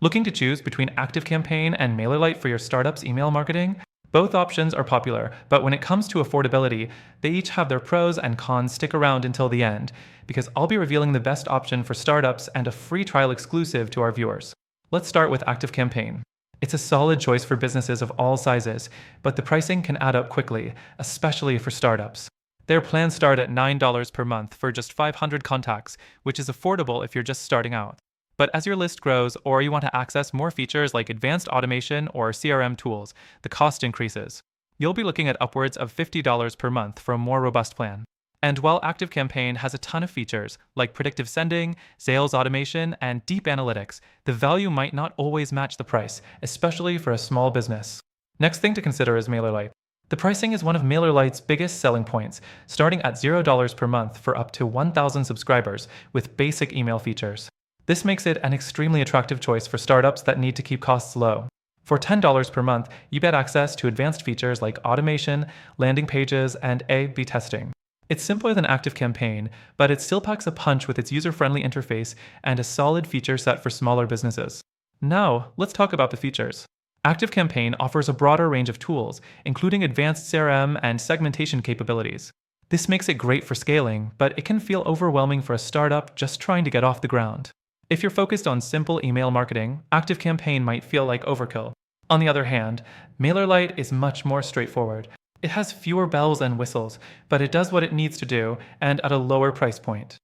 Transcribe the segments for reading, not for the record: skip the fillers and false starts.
Looking to choose between ActiveCampaign and MailerLite for your startup's email marketing? Both options are popular, but when it comes to affordability, they each have their pros and cons. Stick around until the end, because I'll be revealing the best option for startups and a free trial exclusive to our viewers. Let's start with ActiveCampaign. It's a solid choice for businesses of all sizes, but the pricing can add up quickly, especially for startups. Their plans start at $9 per month for just 500 contacts, which is affordable if you're just starting out. But as your list grows or you want to access more features like advanced automation or CRM tools, the cost increases. You'll be looking at upwards of $50 per month for a more robust plan. And while ActiveCampaign has a ton of features like predictive sending, sales automation, and deep analytics, the value might not always match the price, especially for a small business. Next thing to consider is MailerLite. The pricing is one of MailerLite's biggest selling points, starting at $0 per month for up to 1,000 subscribers with basic email features. This makes it an extremely attractive choice for startups that need to keep costs low. For $10 per month, you get access to advanced features like automation, landing pages, and A/B testing. It's simpler than ActiveCampaign, but it still packs a punch with its user-friendly interface and a solid feature set for smaller businesses. Now, let's talk about the features. ActiveCampaign offers a broader range of tools, including advanced CRM and segmentation capabilities. This makes it great for scaling, but it can feel overwhelming for a startup just trying to get off the ground. If you're focused on simple email marketing, ActiveCampaign might feel like overkill. On the other hand, MailerLite is much more straightforward. It has fewer bells and whistles, but it does what it needs to do, and at a lower price point.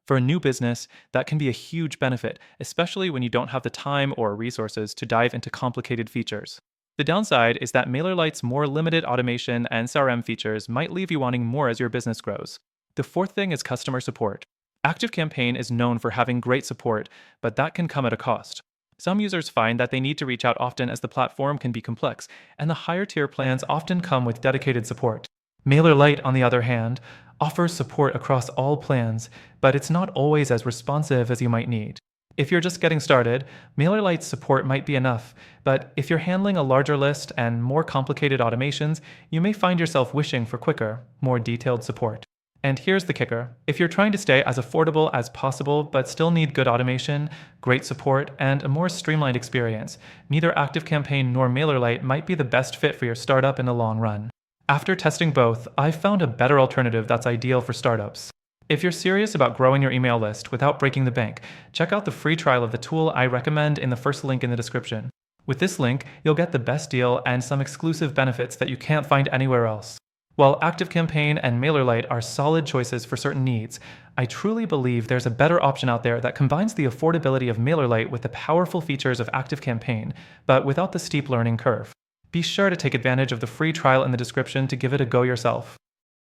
For a new business, that can be a huge benefit, especially when you don't have the time or resources to dive into complicated features. The downside is that MailerLite's more limited automation and CRM features might leave you wanting more as your business grows. The fourth thing is customer support. ActiveCampaign is known for having great support, but that can come at a cost. Some users find that they need to reach out often as the platform can be complex, and the higher tier plans often come with dedicated support. MailerLite, on the other hand, offers support across all plans, but it's not always as responsive as you might need. If you're just getting started, MailerLite's support might be enough, but if you're handling a larger list and more complicated automations, you may find yourself wishing for quicker, more detailed support. And here's the kicker. If you're trying to stay as affordable as possible but still need good automation, great support, and a more streamlined experience, neither ActiveCampaign nor MailerLite might be the best fit for your startup in the long run. After testing both, I've found a better alternative that's ideal for startups. If you're serious about growing your email list without breaking the bank, check out the free trial of the tool I recommend in the first link in the description. With this link, you'll get the best deal and some exclusive benefits that you can't find anywhere else. While ActiveCampaign and MailerLite are solid choices for certain needs, I truly believe there's a better option out there that combines the affordability of MailerLite with the powerful features of ActiveCampaign, but without the steep learning curve. Be sure to take advantage of the free trial in the description to give it a go yourself.